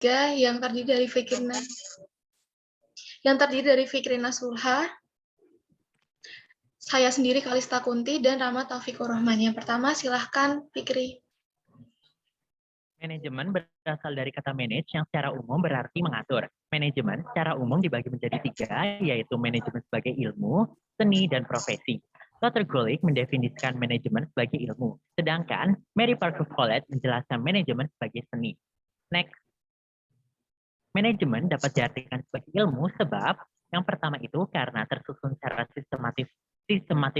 yang terdiri dari Fikri Nasrullah, saya sendiri Kalista Kunti, dan Rama Taufikur Rahman. Yang pertama, silahkan Fikri. Manajemen berasal dari kata manage yang secara umum berarti mengatur. Manajemen secara umum dibagi menjadi 3, yaitu manajemen sebagai ilmu, seni, dan profesi. Dr. Gulick mendefinisikan manajemen sebagai ilmu, sedangkan Mary Parker Follett menjelaskan manajemen sebagai seni. Next. Manajemen dapat diartikan sebagai ilmu sebab yang pertama itu karena tersusun secara sistematis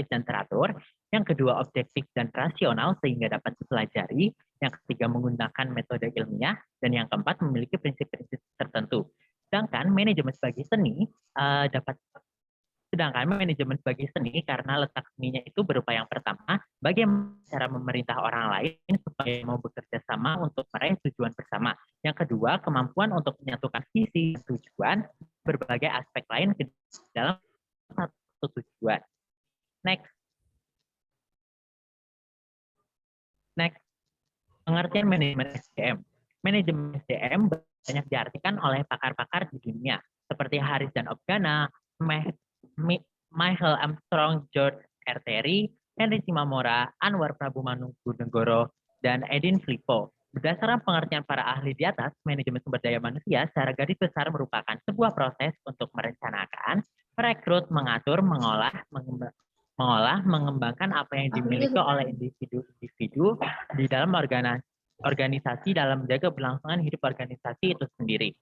dan teratur, yang kedua objektif dan rasional sehingga dapat dipelajari, yang ketiga menggunakan metode ilmiah, dan yang keempat memiliki prinsip-prinsip tertentu. Sedangkan manajemen sebagai seni karena letak seninya itu berupa yang pertama, bagaimana cara memerintah orang lain supaya mau bekerja sama untuk meraih tujuan bersama. Yang kedua, kemampuan untuk menyatukan visi dan tujuan berbagai aspek lain ke dalam satu tujuan. Next. Pengertian manajemen SDM. Manajemen SDM banyak diartikan oleh pakar-pakar di dunia, seperti Haris dan Ogana, Michael Armstrong, George R. Terry, Henry Shimamura, Anwar Prabu Manogunegoro, dan Edin Filippo. Berdasarkan pengertian para ahli di atas, manajemen sumber daya manusia secara garis besar merupakan sebuah proses untuk merencanakan, merekrut, mengatur, mengolah, mengembangkan apa yang dimiliki oleh individu-individu di dalam organisasi dalam menjaga kelangsungan hidup organisasi itu sendiri.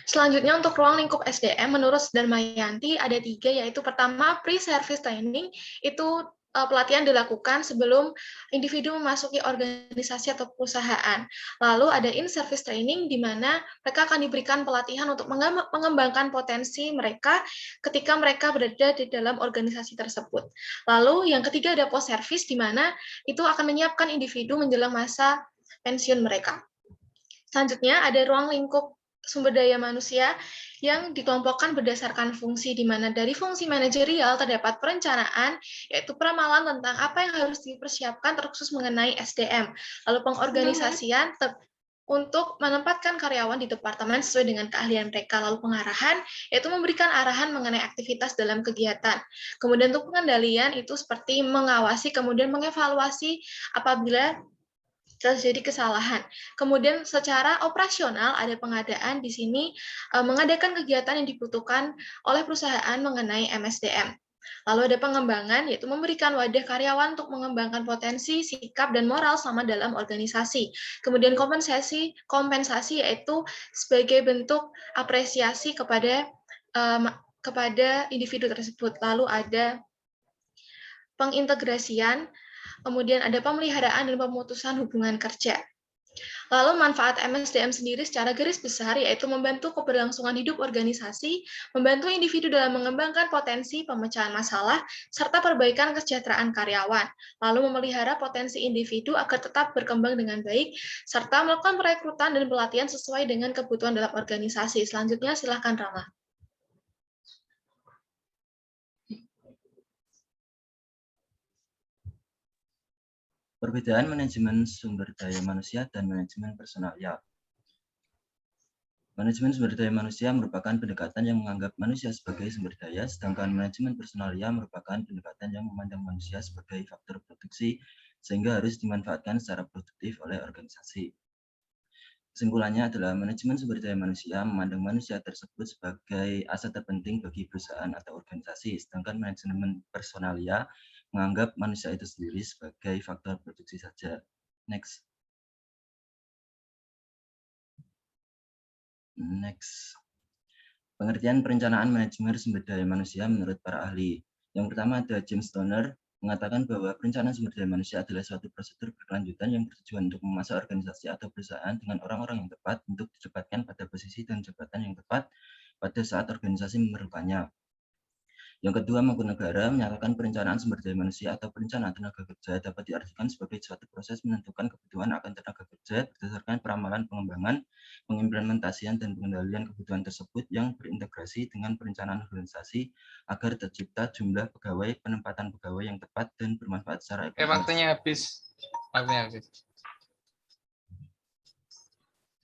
Selanjutnya untuk ruang lingkup SDM, menurut Darmayanti ada 3, yaitu pertama pre-service training, itu pelatihan dilakukan sebelum individu memasuki organisasi atau perusahaan. Lalu ada in-service training, di mana mereka akan diberikan pelatihan untuk mengembangkan potensi mereka ketika mereka berada di dalam organisasi tersebut. Lalu yang ketiga ada post-service, di mana itu akan menyiapkan individu menjelang masa pensiun mereka. Selanjutnya ada ruang lingkup sumber daya manusia yang dikelompokkan berdasarkan fungsi, di mana dari fungsi manajerial terdapat perencanaan, yaitu peramalan tentang apa yang harus dipersiapkan terkhusus mengenai SDM. Lalu pengorganisasian untuk menempatkan karyawan di departemen sesuai dengan keahlian mereka. Lalu pengarahan, yaitu memberikan arahan mengenai aktivitas dalam kegiatan. Kemudian untuk pengendalian itu seperti mengawasi, kemudian mengevaluasi apabila terjadi kesalahan. Kemudian secara operasional ada pengadaan di sini mengadakan kegiatan yang dibutuhkan oleh perusahaan mengenai MSDM. Lalu ada pengembangan, yaitu memberikan wadah karyawan untuk mengembangkan potensi, sikap, dan moral sama dalam organisasi. Kemudian kompensasi yaitu sebagai bentuk apresiasi kepada individu tersebut. Lalu ada pengintegrasian, kemudian ada pemeliharaan dan pemutusan hubungan kerja. Lalu manfaat MSDM sendiri secara garis besar yaitu membantu keberlangsungan hidup organisasi, membantu individu dalam mengembangkan potensi pemecahan masalah, serta perbaikan kesejahteraan karyawan. Lalu memelihara potensi individu agar tetap berkembang dengan baik, serta melakukan perekrutan dan pelatihan sesuai dengan kebutuhan dalam organisasi. Selanjutnya silakan Rama. Perbedaan manajemen sumber daya manusia dan manajemen personalia. Manajemen sumber daya manusia merupakan pendekatan yang menganggap manusia sebagai sumber daya, sedangkan manajemen personalia merupakan pendekatan yang memandang manusia sebagai faktor produksi, sehingga harus dimanfaatkan secara produktif oleh organisasi. Kesimpulannya adalah manajemen sumber daya manusia memandang manusia tersebut sebagai aset terpenting bagi perusahaan atau organisasi, sedangkan manajemen personalia menganggap manusia itu sendiri sebagai faktor produksi saja. Next. Pengertian perencanaan manajemen sumber daya manusia menurut para ahli. Yang pertama ada James Donner mengatakan bahwa perencanaan sumber daya manusia adalah suatu prosedur berkelanjutan yang bertujuan untuk memasak organisasi atau perusahaan dengan orang-orang yang tepat untuk ditempatkan pada posisi dan jabatan yang tepat pada saat organisasi memerlukannya. Yang kedua, Mangkunegara menyatakan perencanaan sumber daya manusia atau perencanaan tenaga kerja dapat diartikan sebagai suatu proses menentukan kebutuhan akan tenaga kerja berdasarkan peramalan pengembangan, pengimplementasian, dan pengendalian kebutuhan tersebut yang berintegrasi dengan perencanaan organisasi agar tercipta jumlah pegawai, penempatan pegawai yang tepat dan bermanfaat secara ekonomis. Waktunya habis.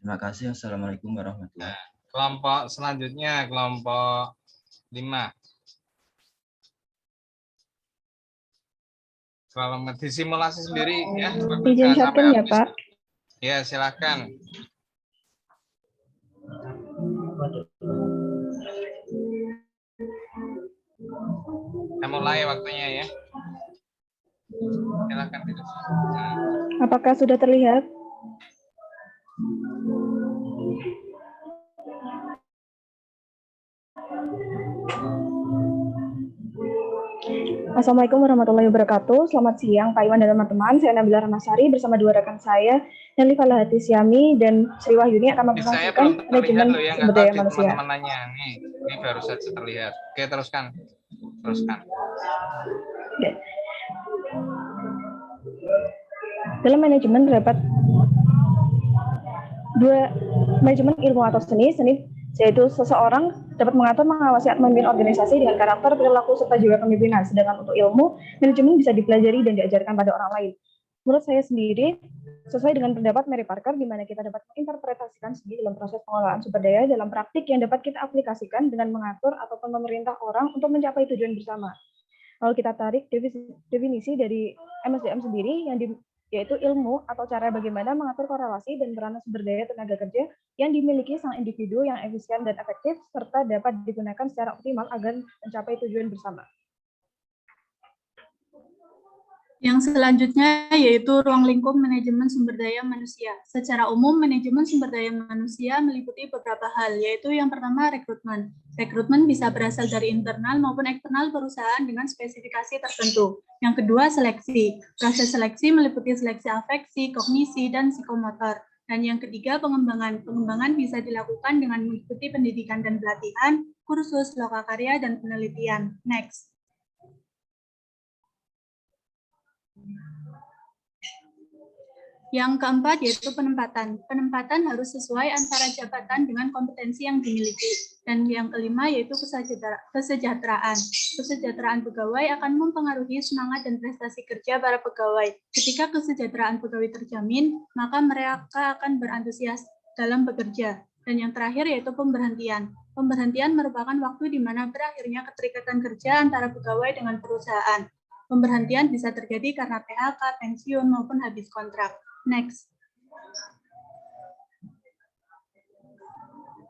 Terima kasih. Assalamualaikum warahmatullahi Nah, kelompok selanjutnya, kelompok 5. Kalau disimulasi sendiri ya, Izin jangan sampai shotgun ya, habis. Pak. Ya, silakan. Kita mulai waktunya ya. Silakan duduk. Apakah sudah terlihat? Assalamualaikum warahmatullahi wabarakatuh. Selamat siang Pak Iwan dan teman-teman. Saya Nabila Ramasari bersama dua rekan saya, Nelly Hatisyami dan Sri Wahyuni akan Di saya mempresentasikan belum terlihat manajemen loh ya, nggak sumber tahu daya di manusia. teman-teman lainnya. Ini baru saja terlihat. Oke, teruskan. Teruskan. Oke. Dalam manajemen terdapat dua manajemen ilmu atau seni, yaitu seseorang dapat mengatur, mengawasi, atau memimpin organisasi dengan karakter, perilaku, serta juga kepemimpinan. Sedangkan untuk ilmu, manajemen bisa dipelajari dan diajarkan pada orang lain. Menurut saya sendiri, sesuai dengan pendapat Mary Parker, di mana kita dapat menginterpretasikan sendiri dalam proses pengelolaan sumber daya dalam praktik yang dapat kita aplikasikan dengan mengatur ataupun memerintah orang untuk mencapai tujuan bersama. Kalau kita tarik definisi dari MSDM sendiri, yaitu ilmu atau cara bagaimana mengatur korelasi dan peranan sumber daya tenaga kerja yang dimiliki sang individu yang efisien dan efektif, serta dapat digunakan secara optimal agar mencapai tujuan bersama. Yang selanjutnya yaitu ruang lingkup manajemen sumber daya manusia. Secara umum, manajemen sumber daya manusia meliputi beberapa hal, yaitu yang pertama rekrutmen. Rekrutmen bisa berasal dari internal maupun eksternal perusahaan dengan spesifikasi tertentu. Yang kedua, seleksi. Proses seleksi meliputi seleksi afeksi, kognisi, dan psikomotor. Dan yang ketiga, pengembangan. Pengembangan bisa dilakukan dengan mengikuti pendidikan dan pelatihan, kursus, lokakarya, dan penelitian. Next. Yang keempat yaitu penempatan. Penempatan harus sesuai antara jabatan dengan kompetensi yang dimiliki. Dan yang kelima yaitu kesejahteraan. Kesejahteraan pegawai akan mempengaruhi semangat dan prestasi kerja para pegawai. Ketika kesejahteraan pegawai terjamin, maka mereka akan berantusias dalam bekerja. Dan yang terakhir yaitu pemberhentian. Pemberhentian merupakan waktu di mana berakhirnya keterikatan kerja antara pegawai dengan perusahaan. Pemberhentian bisa terjadi karena PHK, pensiun, maupun habis kontrak. Next.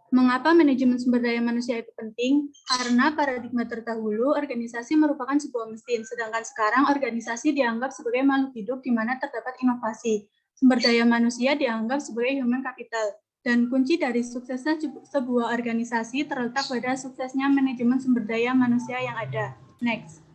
Mengapa manajemen sumber daya manusia itu penting? Karena paradigma terdahulu, organisasi merupakan sebuah mesin, sedangkan sekarang organisasi dianggap sebagai makhluk hidup di mana terdapat inovasi. Sumber daya manusia dianggap sebagai human capital. Dan kunci dari suksesnya sebuah organisasi terletak pada suksesnya manajemen sumber daya manusia yang ada. Next.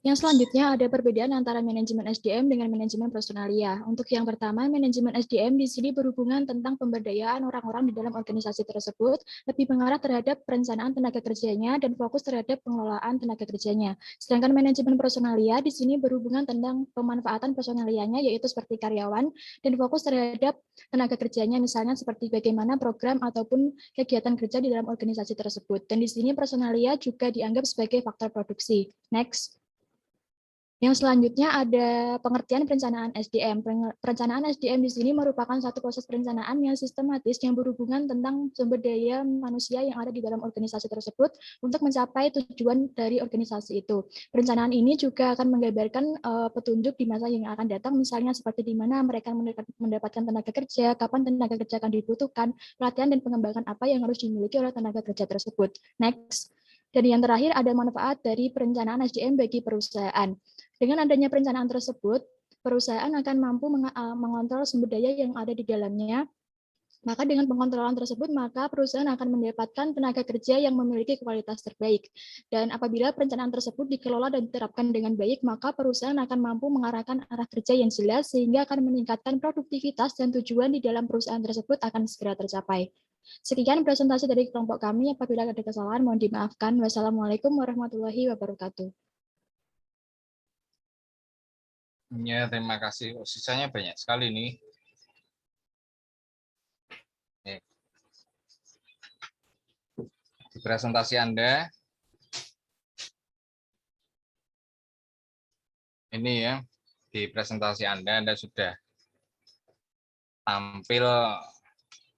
Yang selanjutnya ada perbedaan antara manajemen SDM dengan manajemen personalia. Untuk yang pertama, manajemen SDM di sini berhubungan tentang pemberdayaan orang-orang di dalam organisasi tersebut, lebih mengarah terhadap perencanaan tenaga kerjanya dan fokus terhadap pengelolaan tenaga kerjanya. Sedangkan manajemen personalia di sini berhubungan tentang pemanfaatan personalianya, yaitu seperti karyawan, dan fokus terhadap tenaga kerjanya, misalnya seperti bagaimana program ataupun kegiatan kerja di dalam organisasi tersebut. Dan di sini personalia juga dianggap sebagai faktor produksi. Next. Yang selanjutnya ada pengertian perencanaan SDM. Perencanaan SDM di sini merupakan satu proses perencanaan yang sistematis yang berhubungan tentang sumber daya manusia yang ada di dalam organisasi tersebut untuk mencapai tujuan dari organisasi itu. Perencanaan ini juga akan menggambarkan petunjuk di masa yang akan datang, misalnya seperti di mana mereka mendapatkan tenaga kerja, kapan tenaga kerja akan dibutuhkan, pelatihan dan pengembangan apa yang harus dimiliki oleh tenaga kerja tersebut. Next. Dan yang terakhir ada manfaat dari perencanaan SDM bagi perusahaan. Dengan adanya perencanaan tersebut, perusahaan akan mampu mengontrol sumber daya yang ada di dalamnya. Maka dengan pengontrolan tersebut, maka perusahaan akan mendapatkan tenaga kerja yang memiliki kualitas terbaik. Dan apabila perencanaan tersebut dikelola dan diterapkan dengan baik, maka perusahaan akan mampu mengarahkan arah kerja yang jelas sehingga akan meningkatkan produktivitas dan tujuan di dalam perusahaan tersebut akan segera tercapai. Sekian presentasi dari kelompok kami. Apabila ada kesalahan, mohon dimaafkan. Wassalamualaikum warahmatullahi wabarakatuh. Ya, terima kasih. Sisanya banyak sekali nih. Di presentasi Anda, ini ya, di presentasi Anda sudah tampil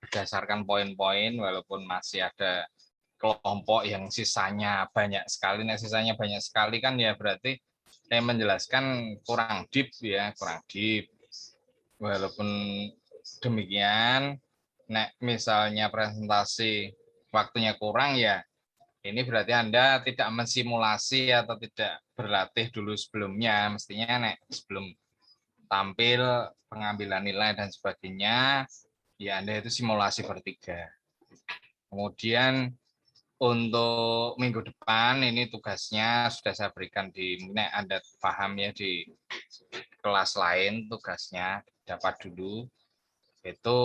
berdasarkan poin-poin, walaupun masih ada kelompok yang sisanya banyak sekali. Nah, sisanya banyak sekali kan ya berarti saya menjelaskan kurang deep ya, kurang deep. Walaupun demikian, misalnya presentasi waktunya kurang ya, ini berarti Anda tidak mensimulasi atau tidak berlatih dulu sebelumnya. Mestinya sebelum tampil pengambilan nilai dan sebagainya, ya Anda itu simulasi bertiga. Kemudian untuk minggu depan ini tugasnya sudah saya berikan Anda paham ya di kelas lain, tugasnya dapat dulu itu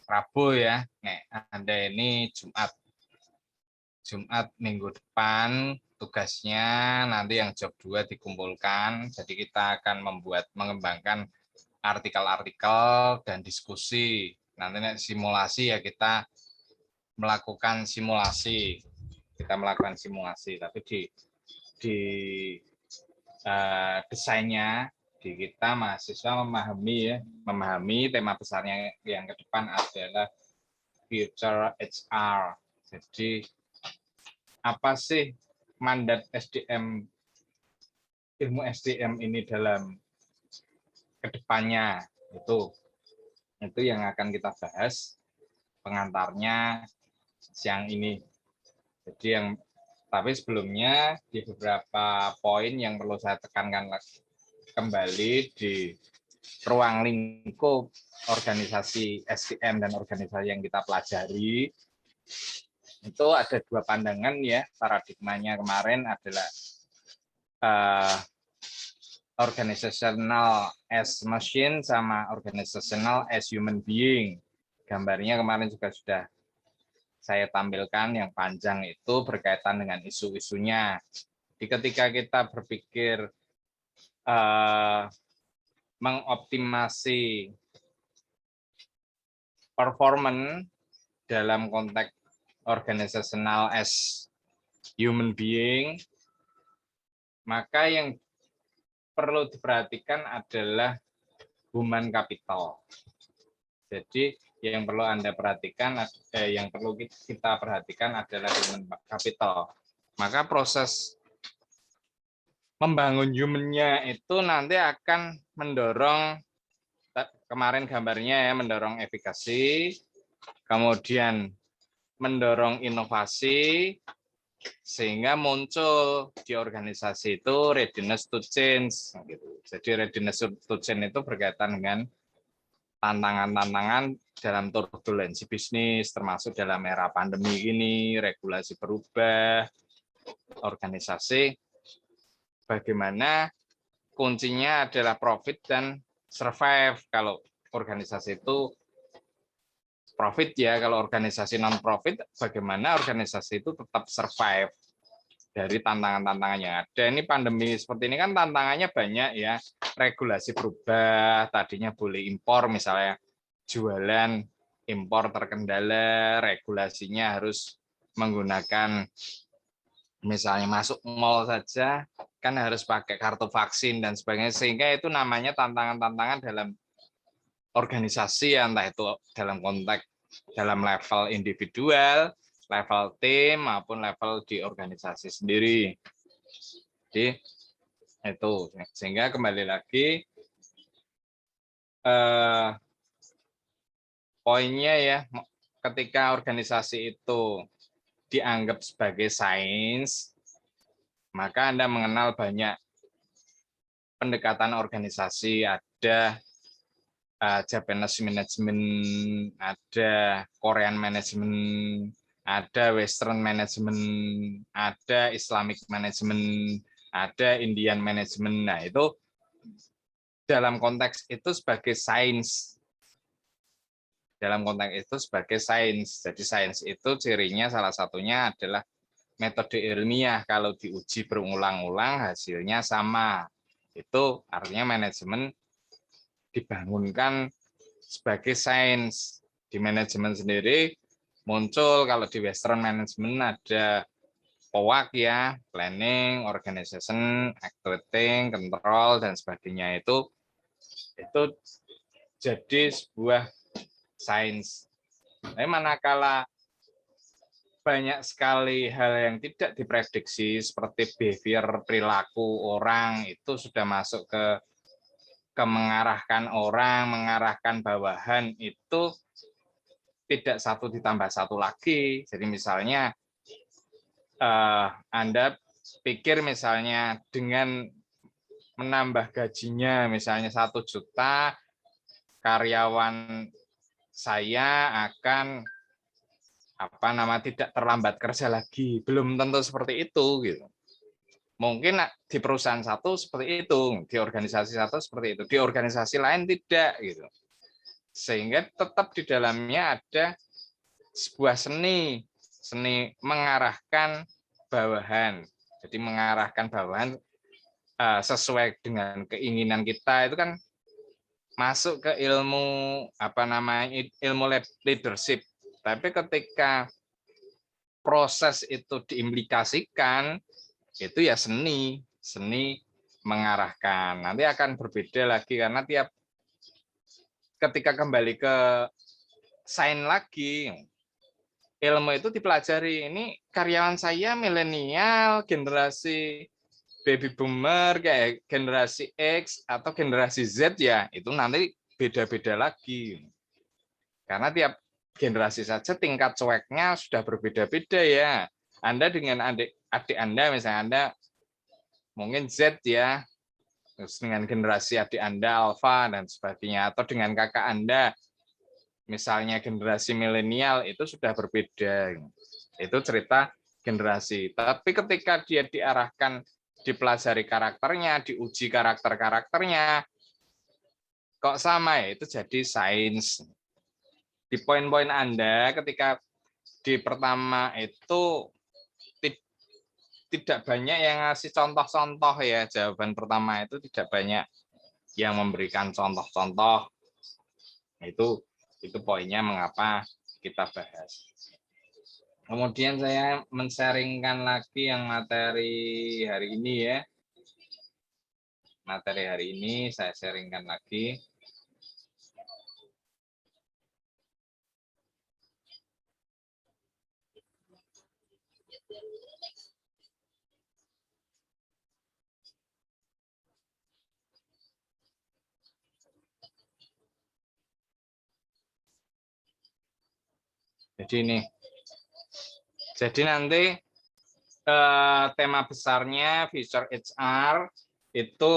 Rabu ya. Anda ini Jumat minggu depan tugasnya nanti yang job 2 dikumpulkan. Jadi kita akan mengembangkan artikel-artikel dan diskusi. Nanti simulasi ya kita melakukan simulasi. Tapi di desainnya kita mahasiswa memahami tema besarnya yang ke depan adalah future HR. Jadi apa sih mandat SDM, ilmu SDM ini dalam kedepannya, itu yang akan kita bahas pengantarnya siang ini. Jadi tapi sebelumnya di beberapa poin yang perlu saya tekankan kembali di ruang lingkup organisasi SDM dan organisasi yang kita pelajari, itu ada dua pandangan ya. Paradigmanya kemarin adalah organizational as machine sama organizational as human being. Gambarnya kemarin juga sudah saya tampilkan, yang panjang itu berkaitan dengan isu-isunya. Jadi ketika kita berpikir mengoptimasi performance dalam konteks organizational as human being, maka yang perlu diperhatikan adalah human capital. Jadi yang perlu Anda perhatikan, yang perlu kita perhatikan adalah human capital. Maka proses membangun human-nya itu nanti akan mendorong, kemarin gambarnya ya, mendorong efikasi, kemudian mendorong inovasi, sehingga muncul di organisasi itu readiness to change. Jadi readiness to change itu berkaitan dengan tantangan-tantangan dalam turbulensi bisnis, termasuk dalam era pandemi ini, regulasi berubah, organisasi, bagaimana kuncinya adalah profit dan survive. Kalau organisasi itu profit ya, kalau organisasi non-profit, bagaimana organisasi itu tetap survive dari tantangan-tantangannya. Ada ini pandemi seperti ini kan tantangannya banyak ya, regulasi berubah, tadinya boleh impor misalnya, jualan impor terkendala, regulasinya harus menggunakan misalnya masuk mall saja kan harus pakai kartu vaksin dan sebagainya, sehingga itu namanya tantangan-tantangan dalam organisasi, entah itu dalam konteks dalam level individual, level tim maupun level di organisasi sendiri. Jadi itu, sehingga kembali lagi poinnya ya, ketika organisasi itu dianggap sebagai sains, maka Anda mengenal banyak pendekatan organisasi, ada Japanese management, ada Korean management, ada Western management, ada Islamic management, ada Indian management. Nah, itu dalam konteks itu sebagai sains. Dalam konteks itu sebagai sains. Jadi sains itu cirinya salah satunya adalah metode ilmiah. Kalau diuji berulang-ulang hasilnya sama. Itu artinya manajemen dibangunkan sebagai sains. Di manajemen sendiri muncul, kalau di Western management ada POAC ya, planning, organization, activating, control dan sebagainya, itu jadi sebuah sains. Tapi manakala banyak sekali hal yang tidak diprediksi seperti behavior perilaku orang itu sudah masuk ke mengarahkan orang, mengarahkan bawahan itu tidak 1 ditambah 1 lagi. Jadi misalnya Anda pikir misalnya dengan menambah gajinya misalnya 1 juta, karyawan saya akan tidak terlambat kerja lagi. Belum tentu seperti itu gitu. Mungkin di perusahaan satu seperti itu, di organisasi satu seperti itu, di organisasi lain tidak gitu. Sehingga tetap di dalamnya ada sebuah seni mengarahkan bawahan. Jadi mengarahkan bawahan sesuai dengan keinginan kita itu kan masuk ke ilmu ilmu leadership. Tapi ketika proses itu diimplikasikan itu ya seni mengarahkan. Nanti akan berbeda lagi karena ketika kembali ke sains lagi, ilmu itu dipelajari. Ini karyawan saya milenial, generasi baby boomer, kayak generasi X atau generasi Z ya, itu nanti beda-beda lagi. Karena tiap generasi saja tingkat cueknya sudah berbeda-beda ya. Anda dengan adik Anda, misalnya Anda mungkin Z ya, terus dengan generasi adik Anda Alpha dan sebagainya, atau dengan kakak Anda, misalnya generasi milenial itu sudah berbeda. Itu cerita generasi. Tapi ketika dia diarahkan, dipelajari karakternya, diuji karakternya, kok sama ya, itu jadi sains. Di poin-poin Anda ketika di pertama itu tidak banyak yang ngasih contoh-contoh ya, jawaban pertama itu tidak banyak yang memberikan contoh-contoh. Itu poinnya mengapa kita bahas. Kemudian saya men-sharingkan lagi yang materi hari ini ya. Materi hari ini saya sharingkan lagi. Jadi nanti tema besarnya Future HR itu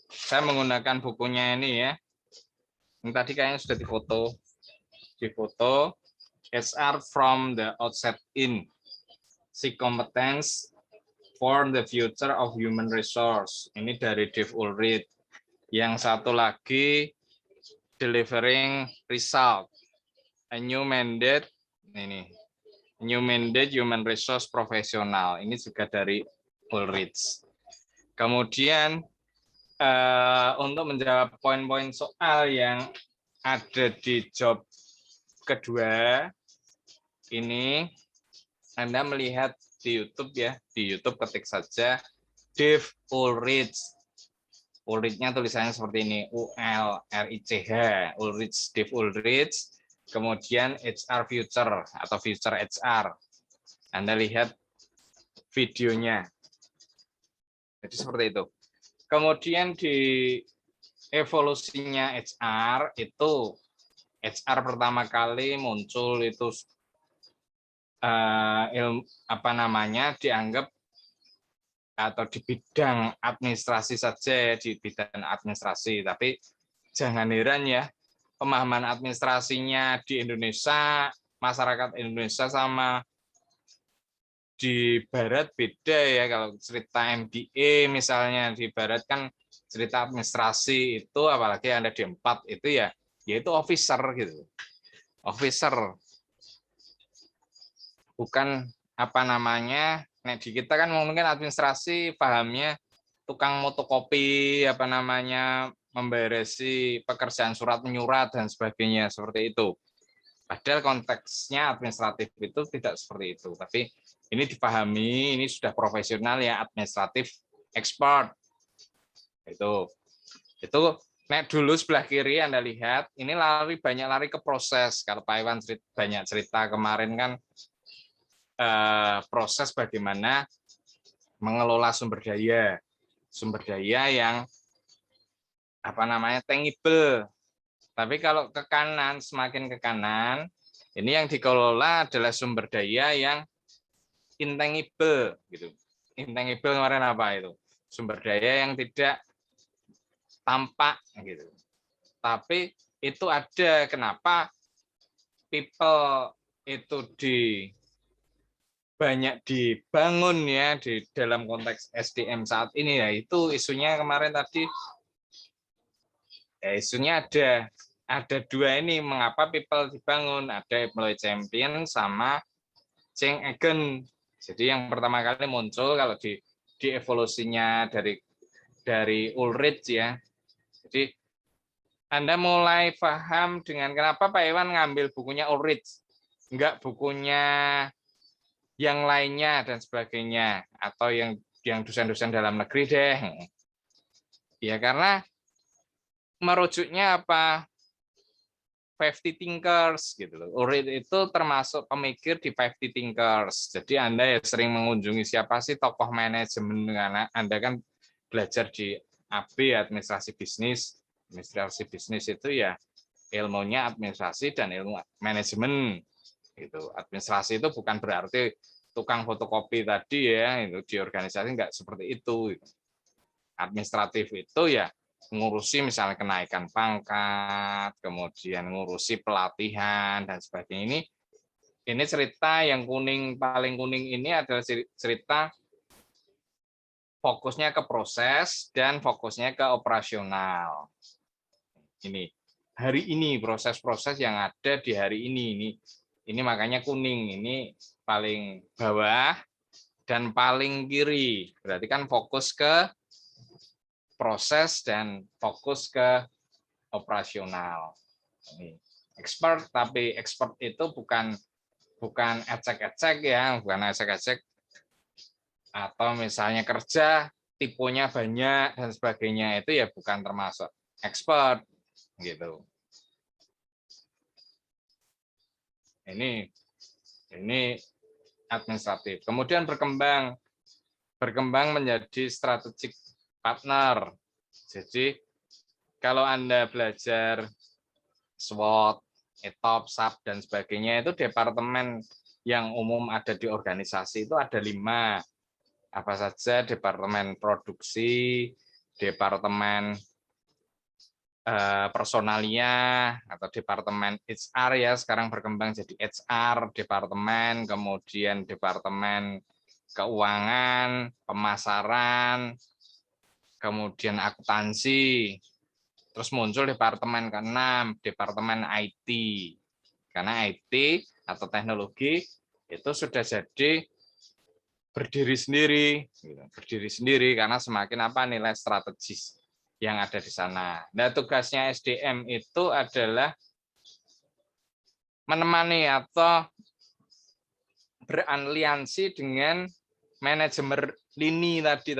saya menggunakan bukunya ini ya. Yang tadi kayaknya sudah difoto. HR from the Outset In. Seek Competence for the Future of Human Resource. Ini dari Dave Ulrich. Yang satu lagi Delivering Result. A New Mandate, ini New Mandate Human Resource Professional, ini juga dari Ulrich. Kemudian untuk menjawab poin-poin soal yang ada di job kedua, ini Anda melihat di YouTube ya, di YouTube ketik saja Dave Ulrich. Ulrich-nya tulisannya seperti ini, ULRICH, Ulrich, Dave Ulrich. Kemudian HR Future atau Future HR. Anda lihat videonya. Jadi seperti itu. Kemudian di evolusinya HR itu HR pertama kali muncul itu dianggap atau di bidang administrasi saja, di bidang administrasi. Tapi jangan heran ya, pemahaman administrasinya di Indonesia, masyarakat Indonesia sama di Barat beda ya. Kalau cerita MBA misalnya di Barat kan cerita administrasi itu, apalagi Anda di 4 itu ya, yaitu officer gitu. Officer. Bukan nek di kita kan mungkin administrasi pahamnya tukang motokopi, memberesi pekerjaan surat menyurat dan sebagainya seperti itu. Padahal konteksnya administratif itu tidak seperti itu. Tapi ini dipahami, ini sudah profesional ya, administratif expert. Itu Nek dulu sebelah kiri Anda lihat, ini banyak lari ke proses. Kalau Pak Iwan banyak cerita kemarin kan proses bagaimana mengelola sumber daya yang tangible. Tapi kalau ke kanan, semakin ke kanan, ini yang dikelola adalah sumber daya yang intangible, gitu. Intangible kemarin apa itu? Sumber daya yang tidak tampak, gitu. Tapi itu ada. Kenapa people itu banyak dibangun ya di dalam konteks SDM saat ini ya, itu isunya kemarin tadi. Isunya ada dua ini, mengapa people dibangun, ada employee champion sama change agent. Jadi yang pertama kali muncul kalau di evolusinya dari Ulrich ya. Jadi Anda mulai paham dengan kenapa Pak Iwan ngambil bukunya Ulrich, enggak bukunya yang lainnya dan sebagainya, atau yang dosen-dosen dalam negeri deh. Ya karena merujuknya apa? 50 Thinkers gitu loh. Ulrich itu termasuk pemikir di 50 Thinkers. Jadi Anda ya sering mengunjungi siapa sih tokoh manajemen, karena Anda kan belajar di AB administrasi bisnis. Administrasi bisnis itu ya ilmunya administrasi dan ilmu manajemen gitu. Administrasi itu bukan berarti tukang fotokopi tadi ya, itu di organisasi enggak seperti itu. Administratif itu ya ngurusi misalnya kenaikan pangkat, kemudian ngurusi pelatihan dan sebagainya. Ini cerita yang paling kuning ini adalah cerita fokusnya ke proses dan fokusnya ke operasional. Ini hari ini, proses-proses yang ada di hari ini makanya kuning, ini paling bawah dan paling kiri, berarti kan fokus ke proses dan fokus ke operasional. Ini expert, tapi expert itu bukan ecek-ecek ya, bukan ecek-ecek atau misalnya kerja tipenya banyak dan sebagainya, itu ya bukan termasuk expert gitu. Ini administratif. Kemudian berkembang menjadi strategic partner. Jadi kalau Anda belajar SWOT, ETOP, SAP dan sebagainya, itu departemen yang umum ada di organisasi itu ada 5. Apa saja? Departemen produksi, departemen personalia atau departemen HR ya, sekarang berkembang jadi HR, departemen, kemudian departemen keuangan, pemasaran, kemudian akuntansi. Terus muncul departemen ke-6, departemen IT. Karena IT atau teknologi itu sudah jadi berdiri sendiri karena semakin nilai strategis yang ada di sana. Nah, tugasnya SDM itu adalah menemani atau beraliansi dengan manajemen lini tadi,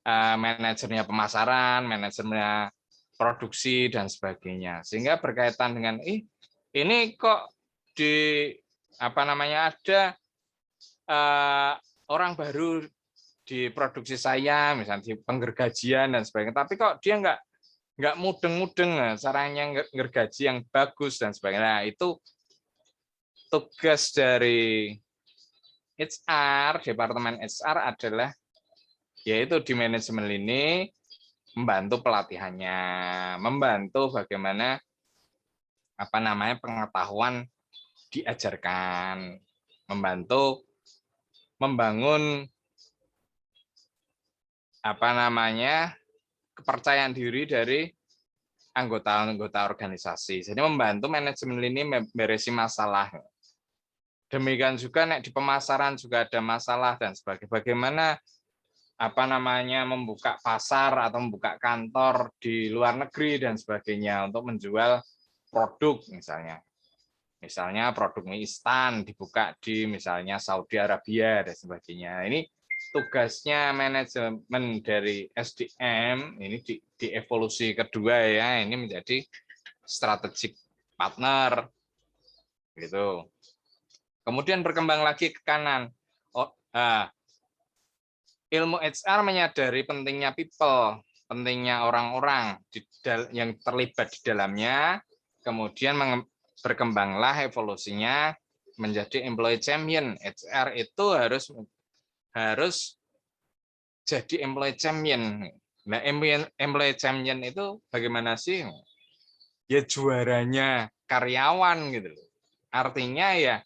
manajernya pemasaran, manajernya produksi dan sebagainya. Sehingga berkaitan dengan ini kok ada orang baru di produksi saya, misalnya di penggergajian dan sebagainya, tapi kok dia nggak mudeng-mudeng caranya ngergaji yang bagus dan sebagainya. Nah, itu tugas dari HR, departemen HR adalah yaitu di manajemen ini membantu pelatihannya, membantu bagaimana pengetahuan diajarkan, membantu membangun kepercayaan diri dari anggota-anggota organisasi. Jadi membantu manajemen ini memberesi masalah. Demikian juga di pemasaran juga ada masalah dan sebagainya. Bagaimana membuka pasar atau membuka kantor di luar negeri dan sebagainya untuk menjual produk misalnya. Misalnya produk mie instan dibuka di misalnya Saudi Arabia dan sebagainya. Ini tugasnya manajemen dari SDM ini di evolusi kedua ya, ini menjadi strategic partner gitu. Kemudian berkembang lagi ke kanan. Ilmu HR menyadari pentingnya people, pentingnya orang-orang yang terlibat di dalamnya, kemudian berkembanglah evolusinya menjadi employee champion. HR itu harus jadi employee champion. Nah, employee champion itu bagaimana sih? Ya juaranya karyawan gitu. Artinya ya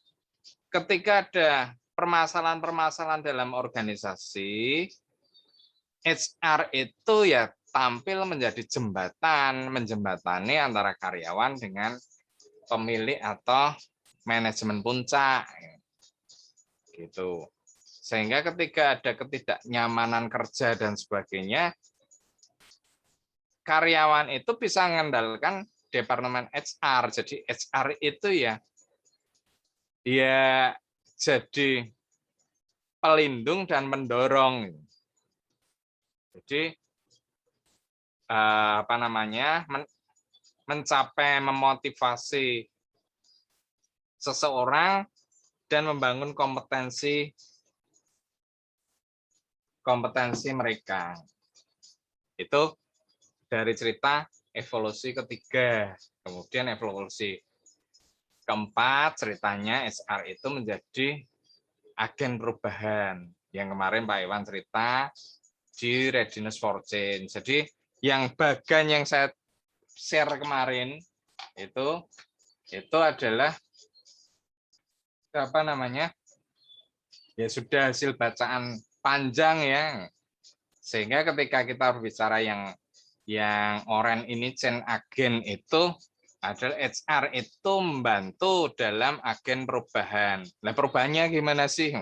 ketika ada permasalahan-permasalahan dalam organisasi, HR itu ya tampil menjadi jembatan, menjembatani antara karyawan dengan pemilik atau manajemen puncak. Gitu. Sehingga ketika ada ketidaknyamanan kerja dan sebagainya, karyawan itu bisa mengandalkan departemen HR. Jadi HR itu ya jadi pelindung dan mendorong. Jadi mencapai memotivasi seseorang dan membangun kompetensi mereka. Itu dari cerita evolusi ketiga. Kemudian evolusi keempat, ceritanya HR itu menjadi agen perubahan. Yang kemarin Pak Iwan cerita di Readiness for Change. Jadi yang bagian yang saya share kemarin itu adalah ya sudah hasil bacaan panjang ya, sehingga ketika kita berbicara yang orange ini change agen itu adalah HR itu membantu dalam agen perubahan. Nah, perubahannya gimana sih?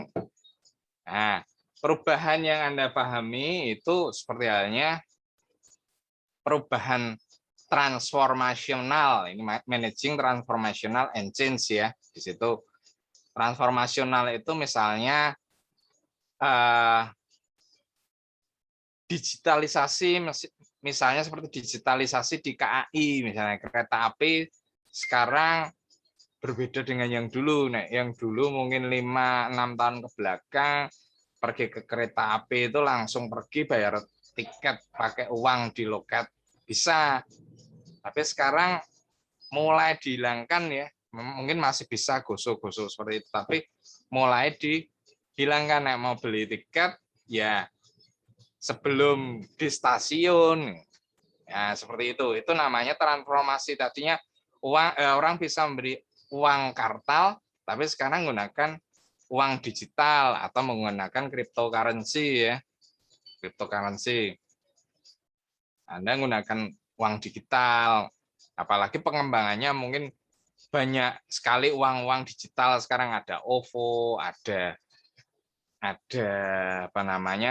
Nah, perubahan yang Anda pahami itu seperti halnya perubahan transformasional. Ini managing transformational and change ya. Di situ transformasional itu misalnya digitalisasi, misalnya seperti digitalisasi di KAI, misalnya kereta api sekarang berbeda dengan yang dulu. Nah, yang dulu mungkin 5-6 tahun ke belakang pergi ke kereta api itu langsung pergi bayar tiket pakai uang di loket bisa. Tapi sekarang mulai dihilangkan ya. Mungkin masih bisa gosok-gosok seperti itu, tapi mulai dihilangkan. Nah, mau beli tiket ya sebelum di stasiun. Ya, seperti itu. Itu namanya transformasi. Tadinya orang bisa memberi uang kartal, tapi sekarang menggunakan uang digital atau menggunakan cryptocurrency ya. Cryptocurrency. Anda menggunakan uang digital. Apalagi pengembangannya mungkin banyak sekali uang-uang digital sekarang, ada OVO, ada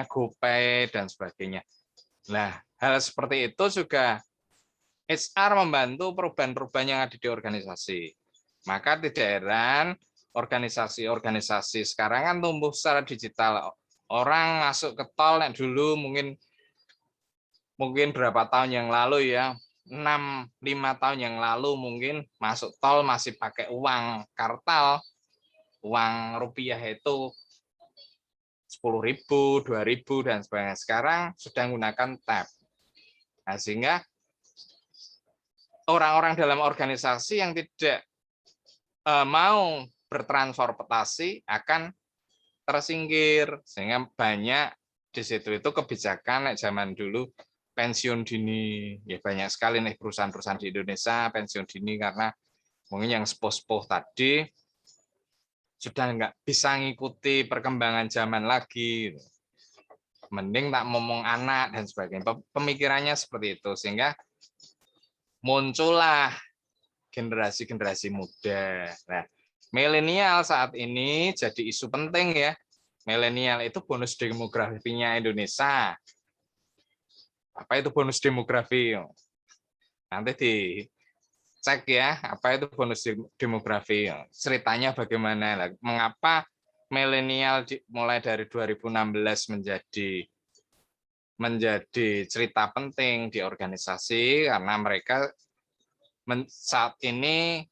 GoPay dan sebagainya. Nah, hal seperti itu juga HR membantu perubahan-perubahan yang ada di organisasi. Maka tidak heran organisasi-organisasi sekarang kan tumbuh secara digital. Orang masuk ke tol yang dulu mungkin berapa tahun yang lalu ya, 6-5 tahun yang lalu mungkin masuk tol masih pakai uang kartal, uang rupiah itu 10.000, 2.000 dan sebagainya. Sekarang sudah menggunakan tap. Nah, sehingga orang-orang dalam organisasi yang tidak mau bertransformasi akan tersingkir, sehingga banyak di situ itu kebijakan zaman dulu pensiun dini, ya banyak sekali nih perusahaan-perusahaan di Indonesia pensiun dini karena mungkin yang sepuh-sepuh tadi sudah nggak bisa ngikuti perkembangan zaman lagi, mending tak ngomong anak dan sebagainya. Pemikirannya seperti itu, sehingga muncullah generasi-generasi muda. Nah, milenial saat ini jadi isu penting ya. Milenial itu bonus demografinya Indonesia. Apa itu bonus demografi? Nanti dicek ya, apa itu bonus demografi. Ceritanya bagaimana? Mengapa milenial mulai dari 2016 menjadi cerita penting di organisasi karena mereka saat ini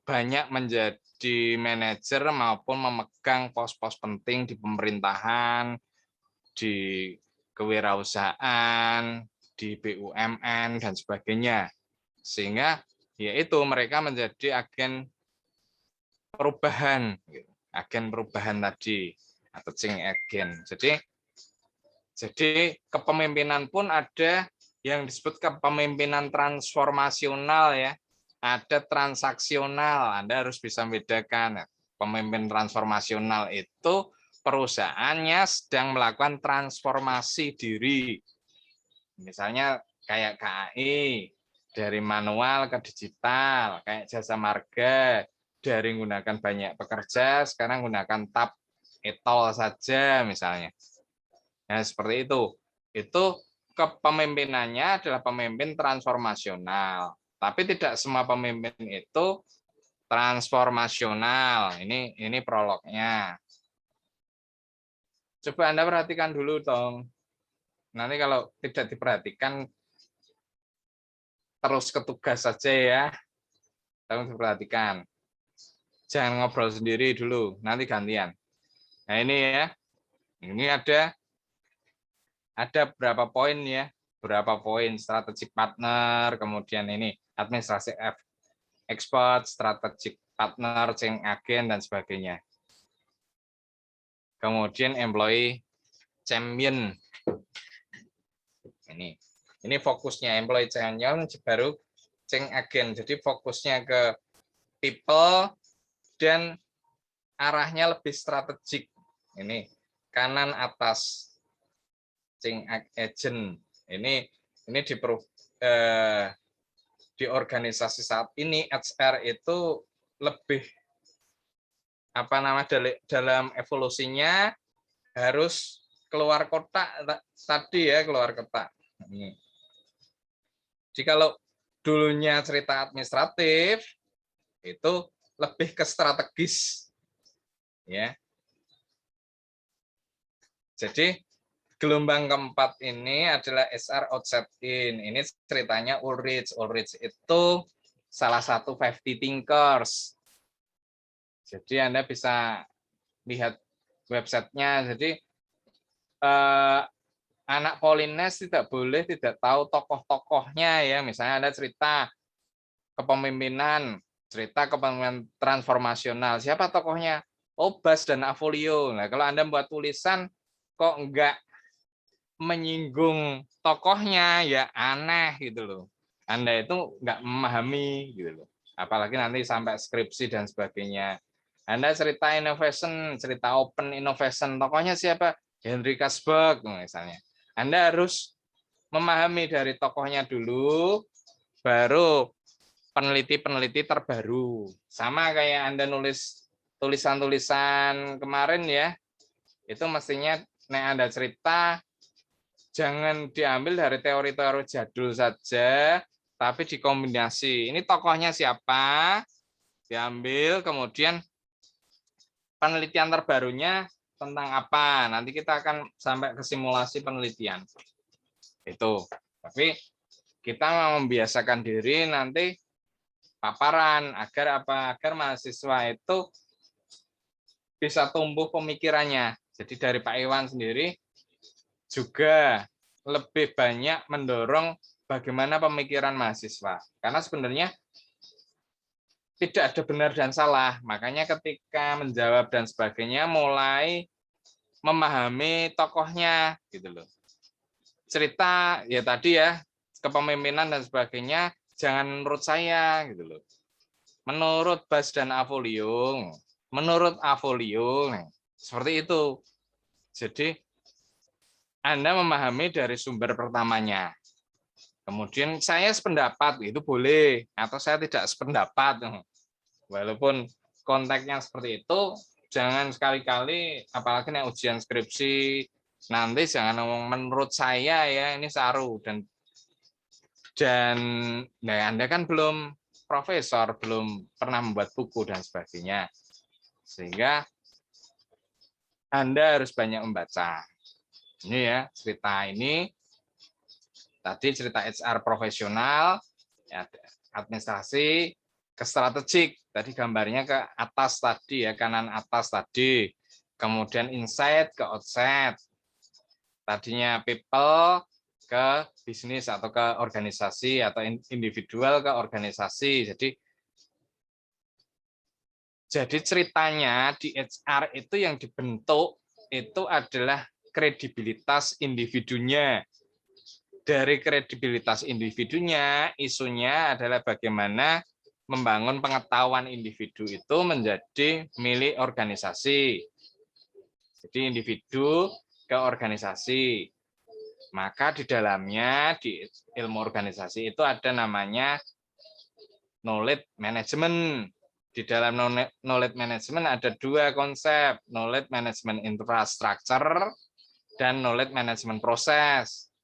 banyak menjadi manajer maupun memegang pos-pos penting di pemerintahan, di kewirausahaan, di BUMN dan sebagainya. Sehingga yaitu mereka menjadi agen perubahan tadi atau change agent. Jadi kepemimpinan pun ada yang disebut kepemimpinan transformasional ya. Ada transaksional. Anda harus bisa membedakan. Pemimpin transformasional itu perusahaannya sedang melakukan transformasi diri. Misalnya kayak KAI dari manual ke digital, kayak Jasa Marga dari menggunakan banyak pekerja sekarang menggunakan tab etol saja misalnya. Nah, seperti itu. Itu kepemimpinannya adalah pemimpin transformasional. Tapi tidak semua pemimpin itu transformasional. Ini prolognya. Coba Anda perhatikan dulu dong. Nanti kalau tidak diperhatikan terus ketugas saja ya. Tolong diperhatikan. Jangan ngobrol sendiri dulu, nanti gantian. Nah, ini ya. Ini ada berapa poin ya, berapa poin strategic partner, kemudian ini administrasi expert, strategic partner, change agent dan sebagainya. Kemudian employee champion. Ini fokusnya employee champion baru change agent. Jadi fokusnya ke people dan arahnya lebih strategik. Ini kanan atas change agent ini di organisasi saat ini HR itu lebih dalam evolusinya harus keluar kotak tadi ya, keluar kotak. Jadi kalau dulunya cerita administratif itu lebih ke strategis ya. Jadi gelombang keempat ini adalah SR outside in. Ini ceritanya Ulrich. Ulrich itu salah satu 50 thinkers. Jadi Anda bisa lihat websitenya. Jadi anak Polines tidak boleh tidak tahu tokoh-tokohnya ya. Misalnya ada cerita kepemimpinan, cerita kepemimpinan transformasional. Siapa tokohnya? Oh, Bas dan Avolio. Nah, kalau Anda buat tulisan kok enggak menyinggung tokohnya ya aneh gitu loh. Anda itu nggak memahami gitu loh. Apalagi nanti sampai skripsi dan sebagainya. Anda cerita innovation, cerita open innovation, tokohnya siapa? Henry Kasberg misalnya. Anda harus memahami dari tokohnya dulu, baru peneliti-peneliti terbaru. Sama kayak Anda nulis tulisan-tulisan kemarin ya, itu mestinya Anda cerita jangan diambil dari teori-teori jadul saja, tapi dikombinasi. Ini tokohnya siapa? Diambil, kemudian penelitian terbarunya tentang apa? Nanti kita akan sampai ke simulasi penelitian. Itu. Tapi kita mau membiasakan diri nanti paparan agar apa? Agar mahasiswa itu bisa tumbuh pemikirannya. Jadi dari Pak Iwan sendiri juga lebih banyak mendorong bagaimana pemikiran mahasiswa. Karena sebenarnya tidak ada benar dan salah. Makanya ketika menjawab dan sebagainya mulai memahami tokohnya gitu loh. Cerita ya tadi ya, kepemimpinan dan sebagainya jangan menurut saya gitu loh. Menurut Bas dan Avolio, menurut Avolio, seperti itu. Jadi Anda memahami dari sumber pertamanya. Kemudian saya sependapat, itu boleh. Atau saya tidak sependapat. Walaupun konteksnya seperti itu, jangan sekali-kali, apalagi nih ujian skripsi, nanti jangan ngomong menurut saya ya, ini saru. Dan nah, Anda kan belum profesor, belum pernah membuat buku dan sebagainya. Sehingga Anda harus banyak membaca. Ini ya cerita ini. Tadi cerita HR profesional, ya, administrasi, ke strategik. Tadi gambarnya ke atas tadi ya, kanan atas tadi. Kemudian insight ke outside. Tadinya people ke bisnis atau ke organisasi atau individual ke organisasi. Jadi ceritanya di HR itu yang dibentuk itu adalah kredibilitas individunya. Dari kredibilitas individunya, isunya adalah bagaimana membangun pengetahuan individu itu menjadi milik organisasi. Jadi individu ke organisasi. Maka di dalamnya, di ilmu organisasi itu ada namanya knowledge management. Di dalam knowledge management ada dua konsep, knowledge management infrastructure dan knowledge management process.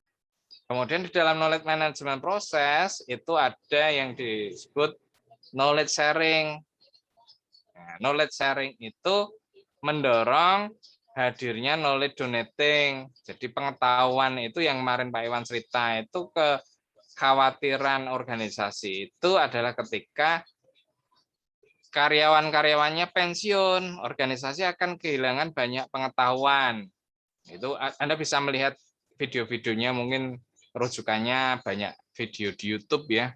Kemudian di dalam knowledge management process itu ada yang disebut knowledge sharing. Nah, knowledge sharing itu mendorong hadirnya knowledge donating. Jadi pengetahuan itu yang kemarin Pak Iwan cerita itu kekhawatiran organisasi itu adalah ketika karyawan-karyawannya pensiun, organisasi akan kehilangan banyak pengetahuan. Itu Anda bisa melihat video-videonya, mungkin rujukannya banyak video di YouTube ya.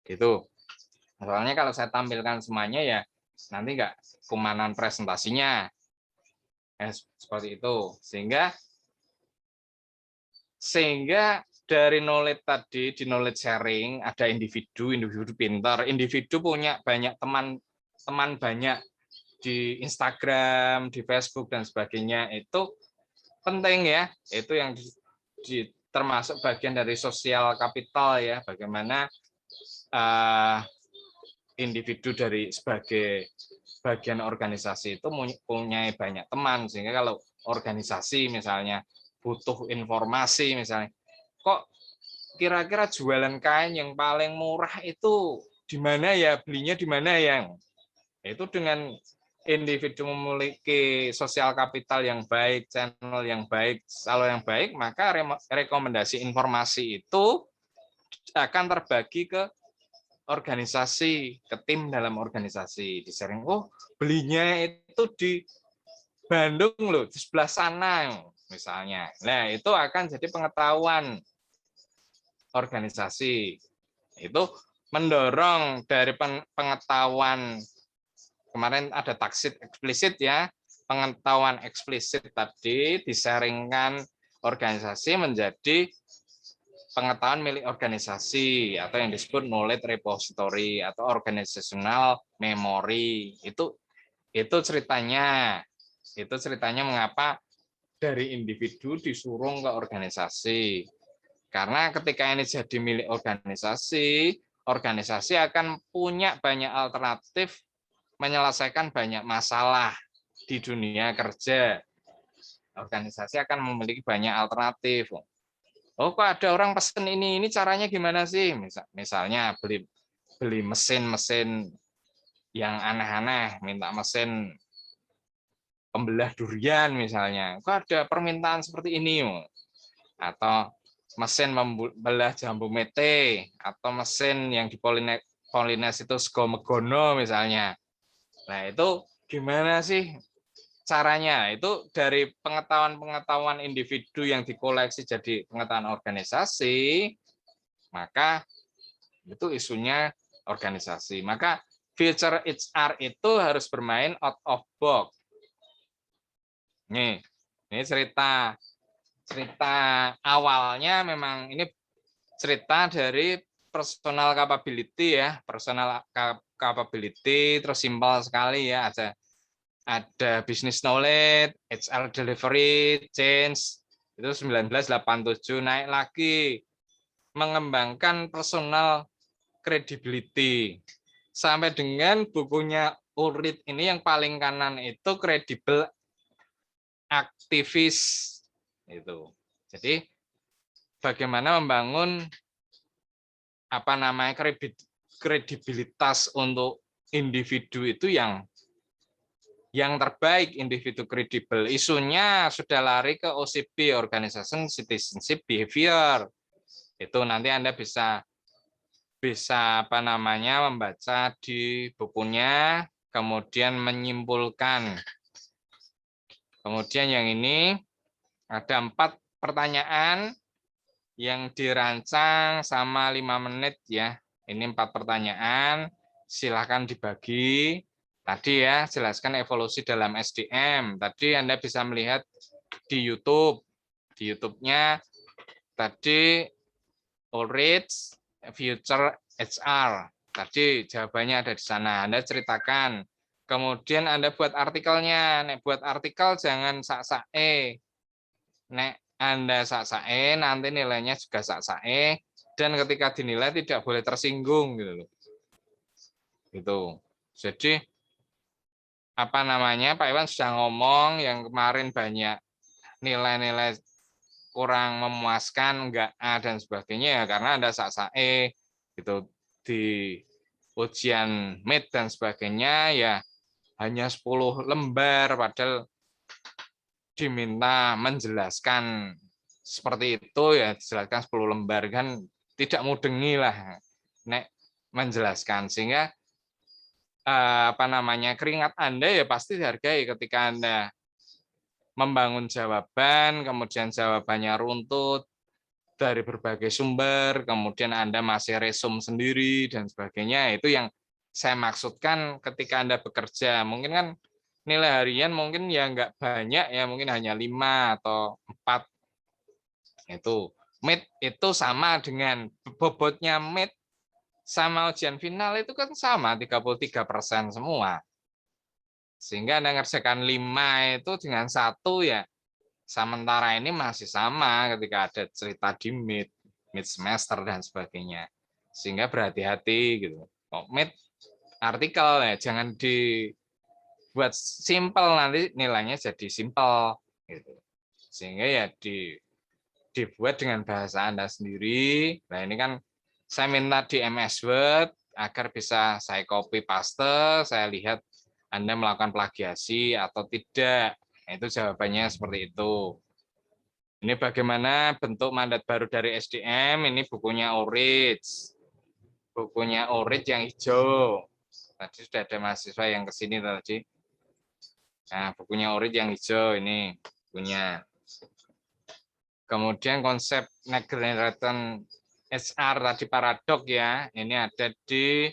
Gitu. Soalnya kalau saya tampilkan semuanya ya nanti nggak kumanan presentasinya. Seperti itu. Sehingga dari knowledge tadi, di knowledge sharing ada individu pintar, individu punya banyak teman banyak di Instagram, di Facebook dan sebagainya, itu penting ya. Itu yang termasuk bagian dari sosial kapital ya, bagaimana individu dari sebagai bagian organisasi itu punya banyak teman, sehingga kalau organisasi misalnya butuh informasi, misalnya kok kira-kira jualan kain yang paling murah itu di mana ya, belinya di mana ya, itu dengan individu memiliki sosial kapital yang baik, channel yang baik, salur yang baik, maka rekomendasi informasi itu akan terbagi ke organisasi, ke tim dalam organisasi, di-sharing. Oh, belinya itu di Bandung loh, di sebelah sana misalnya. Nah, itu akan jadi pengetahuan organisasi. Itu mendorong dari pengetahuan, kemarin ada taksid eksplisit ya, pengetahuan eksplisit tadi disaringkan organisasi menjadi pengetahuan milik organisasi atau yang disebut knowledge repository atau organizational memory. Itu ceritanya. Itu ceritanya mengapa dari individu disuruh ke organisasi. Karena ketika ini jadi milik organisasi, organisasi akan punya banyak alternatif menyelesaikan banyak masalah di dunia kerja. Organisasi akan memiliki banyak alternatif. Oh, kok ada orang pesen ini caranya gimana sih? Misalnya beli mesin-mesin yang aneh-aneh, minta mesin pembelah durian misalnya. Kok ada permintaan seperti ini? Atau mesin membelah jambu mete, atau mesin yang di Polines itu sego megono misalnya. Nah, itu gimana sih caranya? Itu dari pengetahuan-pengetahuan individu yang dikoleksi jadi pengetahuan organisasi, maka itu isunya organisasi. Maka future HR itu harus bermain out of box. Ini cerita awalnya memang ini cerita dari personal capability ya, personal capability, terus simpel sekali ya, ada business knowledge, HR delivery, change, itu 1987, naik lagi mengembangkan personal credibility. Sampai dengan bukunya Ulrich ini yang paling kanan itu credible activist itu. Jadi bagaimana membangun kredibilitas untuk individu itu yang yang terbaik individu kredibel. Isunya sudah lari ke OCB, Organization Citizenship Behavior. Itu nanti Anda bisa membaca di bukunya, kemudian menyimpulkan. Kemudian yang ini ada 4 pertanyaan yang dirancang sama 5 menit ya. Ini 4 pertanyaan, silakan dibagi. Tadi ya, jelaskan evolusi dalam SDM. Tadi Anda bisa melihat di YouTube. Di YouTube-nya tadi Ulrich Future HR. Tadi jawabannya ada di sana. Anda ceritakan. Kemudian Anda buat artikelnya. Nek buat artikel jangan sak-sae. Nek Anda sak-sae, nanti nilainya juga sak-sae. Dan ketika dinilai tidak boleh tersinggung gitu loh. Gitu. Jadi Pak Iwan sudah ngomong yang kemarin banyak nilai-nilai kurang memuaskan, enggak A dan sebagainya ya karena Anda sak-sae gitu di ujian MIT dan sebagainya ya hanya 10 lembar padahal diminta menjelaskan seperti itu ya dijelaskan 10 lembar kan tidak mudengi lah nek menjelaskan sehingga keringat Anda ya pasti dihargai ketika Anda membangun jawaban, kemudian jawabannya runtut dari berbagai sumber, kemudian Anda masih resum sendiri dan sebagainya. Itu yang saya maksudkan ketika Anda bekerja. Mungkin kan nilai harian mungkin ya nggak banyak ya, mungkin hanya 5 atau 4. Itu MIT itu sama dengan bobotnya MIT sama ujian final itu kan sama 33% semua. Sehingga Anda ngerjakan 5 itu dengan 1 ya sementara ini masih sama ketika ada cerita di mid semester dan sebagainya. Sehingga berhati-hati gitu. Mid artikel ya jangan dibuat simple nanti nilainya jadi simple gitu. Sehingga ya dibuat dengan bahasa Anda sendiri. Nah, ini kan saya minta di MS Word agar bisa saya copy paste, saya lihat Anda melakukan plagiasi atau tidak. Itu jawabannya seperti itu. Ini bagaimana bentuk mandat baru dari SDM, ini bukunya Ulrich. Bukunya Ulrich yang hijau. Tadi sudah ada mahasiswa yang kesini tadi. Nah, bukunya Ulrich yang hijau ini punya. Kemudian konsep next generation HR tadi paradok ya, ini ada di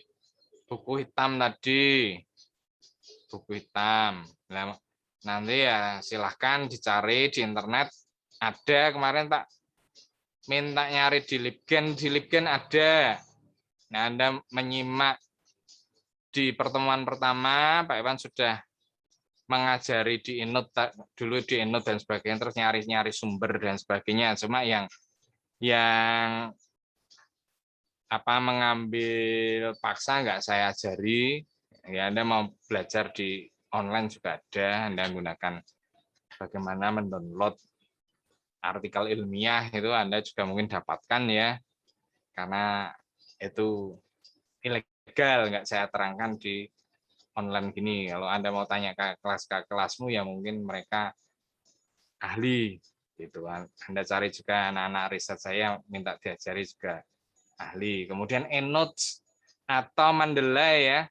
buku hitam tadi. Buku hitam. Nah, nanti ya silahkan dicari di internet. Ada kemarin tak minta nyari di Libgen ada. Nah, Anda menyimak di pertemuan pertama, Pak Iwan sudah mengajari di Inut dulu di Inut dan sebagainya, terus nyari sumber dan sebagainya. Cuma yang mengambil paksa nggak saya ajari. Ya Anda mau belajar di online juga ada. Anda gunakan bagaimana mendownload artikel ilmiah itu Anda juga mungkin dapatkan ya. Karena itu ilegal nggak saya terangkan di online gini. Kalau Anda mau tanya ke kelasmu ya mungkin mereka ahli gitu. Anda cari juga anak-anak riset saya minta diajari juga ahli. Kemudian EndNote atau Mendeley ya.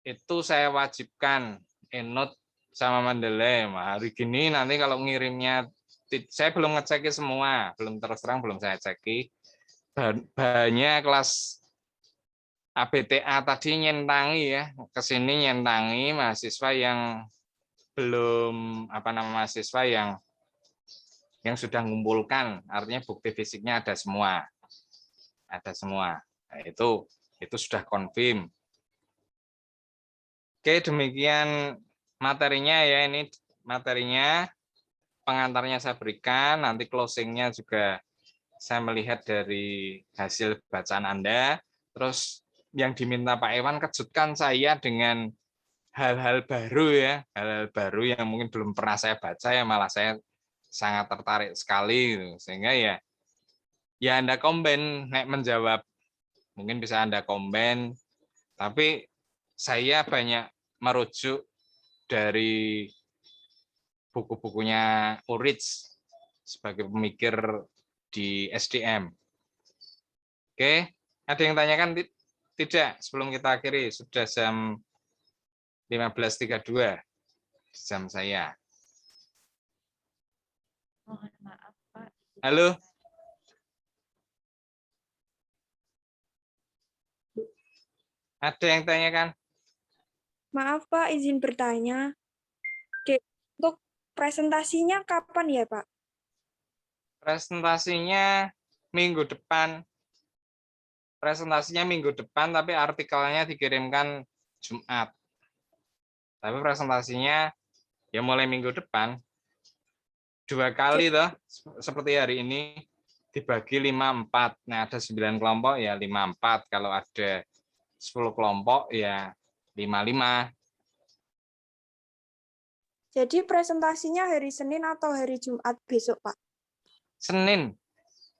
Itu saya wajibkan EndNote sama Mendeley. Hari gini nanti kalau ngirimnya saya belum ngeceki semua, belum terus terang belum saya ceki. Banyak kelas ABTA tadi nyentangi ya, ke sini nyentangi mahasiswa yang belum mahasiswa yang sudah mengumpulkan, artinya bukti fisiknya ada semua. Ada semua. Nah, itu sudah confirm. Oke, demikian materinya ya, ini materinya pengantarnya saya berikan, nanti closingnya juga saya melihat dari hasil bacaan Anda, terus yang diminta Pak Iwan kejutkan saya dengan hal-hal baru ya, hal-hal baru yang mungkin belum pernah saya baca ya, malah saya sangat tertarik sekali gitu. Sehingga ya Anda combine nek menjawab mungkin bisa Anda combine, tapi saya banyak merujuk dari buku-bukunya Ulrich sebagai pemikir di SDM. Oke, ada yang tanyakan tidak sebelum kita akhiri? Sudah jam 15.32 jam saya. Mohon maaf, Pak. Halo? Ada yang tanyakan? Maaf Pak, izin bertanya. Untuk presentasinya kapan ya Pak? Presentasinya minggu depan. Presentasinya minggu depan, tapi artikelnya dikirimkan Jumat. Tapi presentasinya ya mulai minggu depan. 2 kali toh, seperti hari ini dibagi 5-4. Nah, ada 9 kelompok ya 5-4. Kalau ada 10 kelompok ya 5-5. Jadi presentasinya hari Senin atau hari Jumat besok Pak? Senin.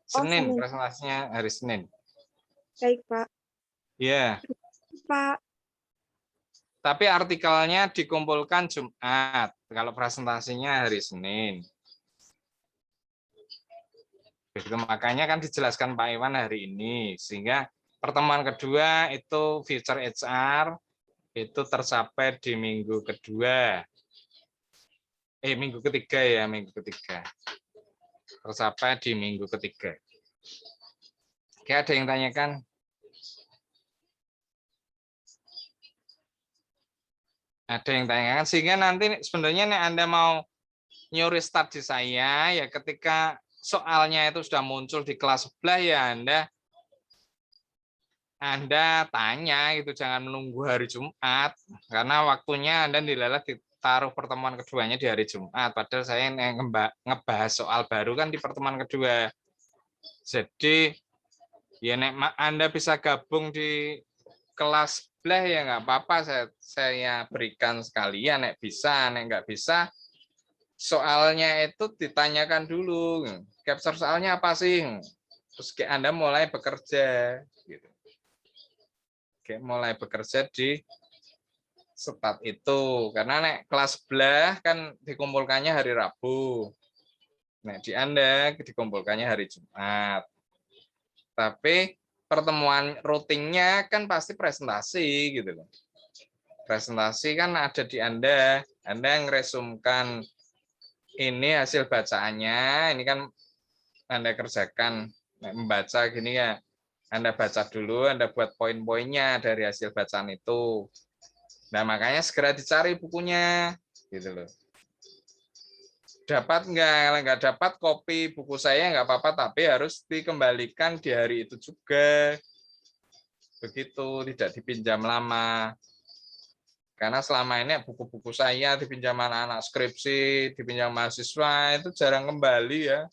Senin, Senin. presentasinya hari Senin. Baik Pak. Ya. Pak. Tapi artikelnya dikumpulkan Jumat. Kalau presentasinya hari Senin. Begitu, makanya kan dijelaskan Pak Iwan hari ini. Sehingga pertemuan kedua itu Future HR itu tercapai di minggu kedua. Minggu ketiga ya, minggu ketiga. Tercapai di minggu ketiga. Oke, ada yang tanyakan? Ada yang tanyakan, sehingga nanti sebenarnya nih Anda mau nyuri start di saya, ya ketika soalnya itu sudah muncul di kelas sebelah, ya Anda tanya, itu jangan menunggu hari Jumat, karena waktunya Anda dilalah ditaruh pertemuan keduanya di hari Jumat, padahal saya ngebahas soal baru kan di pertemuan kedua. Jadi, ya nek Anda bisa gabung di kelas sebelah ya nggak apa-apa, saya berikan sekalian, nek bisa, nek nggak bisa, soalnya itu ditanyakan dulu, capture soalnya apa sih, terus Anda mulai bekerja, gitu. Mulai bekerja di start itu, karena nek kelas sebelah kan dikumpulkannya hari Rabu, nek di Anda dikumpulkannya hari Jumat, tapi pertemuan rutinnya kan pasti presentasi gitu loh. Presentasi kan ada di Anda ngeresumkan ini hasil bacaannya, ini kan Anda kerjakan, membaca gini ya, Anda baca dulu, Anda buat poin-poinnya dari hasil bacaan itu. Nah, makanya segera dicari bukunya, gitu loh. Dapat nggak dapat kopi buku saya nggak apa-apa, tapi harus dikembalikan di hari itu juga. Begitu, tidak dipinjam lama. Karena selama ini buku-buku saya dipinjam anak-anak skripsi, dipinjam mahasiswa, itu jarang kembali ya.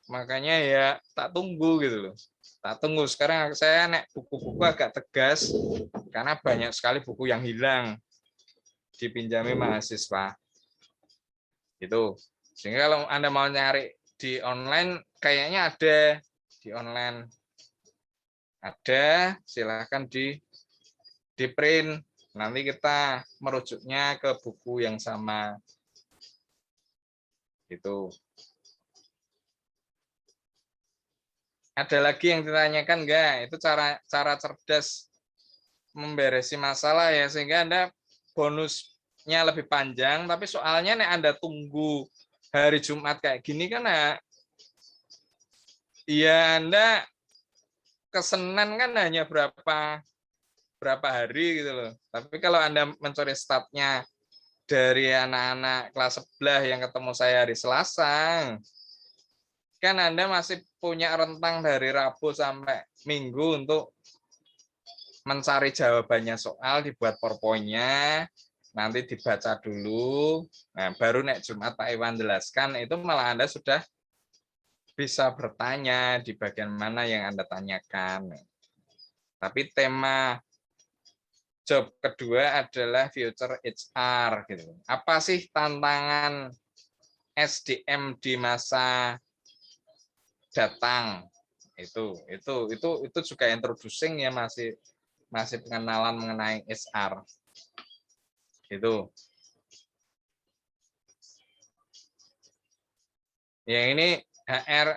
Makanya ya tak tunggu gitu loh. Tak tunggu. Sekarang saya nek buku-buku agak tegas, karena banyak sekali buku yang hilang dipinjami mahasiswa. Itu. Sehingga kalau Anda mau nyari di online, kayaknya ada di online. Ada, silahkan di print. Nanti kita merujuknya ke buku yang sama. Itu. Ada lagi yang ditanyakan enggak? Itu cara cerdas memberesi masalah ya, sehingga Anda bonusnya lebih panjang, tapi soalnya nih Anda tunggu hari Jumat kayak gini kan ya Anda kesenan kan hanya berapa hari gitu loh. Tapi kalau Anda mencari startnya dari anak-anak kelas sebelah yang ketemu saya hari Selasa, kan Anda masih punya rentang dari Rabu sampai Minggu untuk mencari jawabannya soal, dibuat PowerPoint-nya, nanti dibaca dulu. Nah, baru nek Jumat Pak Iwan jelaskan, itu malah Anda sudah bisa bertanya di bagian mana yang Anda tanyakan. Tapi tema job kedua adalah Future HR gitu. Apa sih tantangan SDM di masa datang? Itu juga introducing ya, masih pengenalan mengenai HR. Itu. Yang ini HR,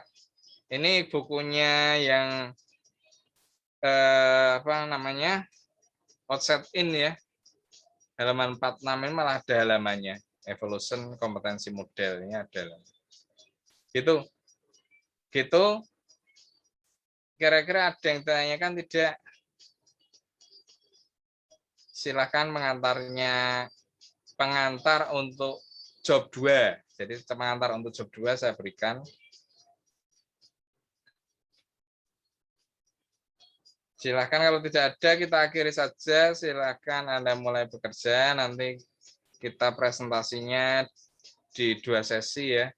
ini bukunya yang apa namanya, outside in ya, halaman 46 ini malah ada halamannya, evolution kompetensi model ini ada. Gitu, kira-kira ada yang tanyakan tidak? Silakan pengantar untuk job 2. Jadi pengantar untuk job 2 saya berikan. Silakan, kalau tidak ada kita akhiri saja. Silakan Anda mulai bekerja. Nanti kita presentasinya di 2 sesi ya.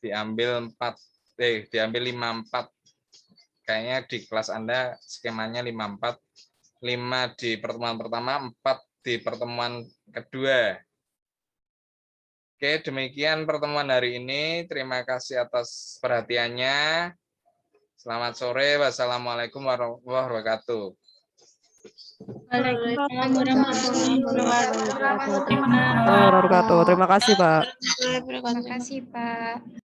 Diambil 5-4. Kayaknya di kelas Anda skemanya 5-4. 5 di pertemuan pertama, 4 di pertemuan kedua. Oke, demikian pertemuan hari ini. Terima kasih atas perhatiannya. Selamat sore. Wassalamualaikum warahmatullahi wabarakatuh. Waalaikumsalam warahmatullahi wabarakatuh. Terima kasih, Pak. Terima kasih, Pak.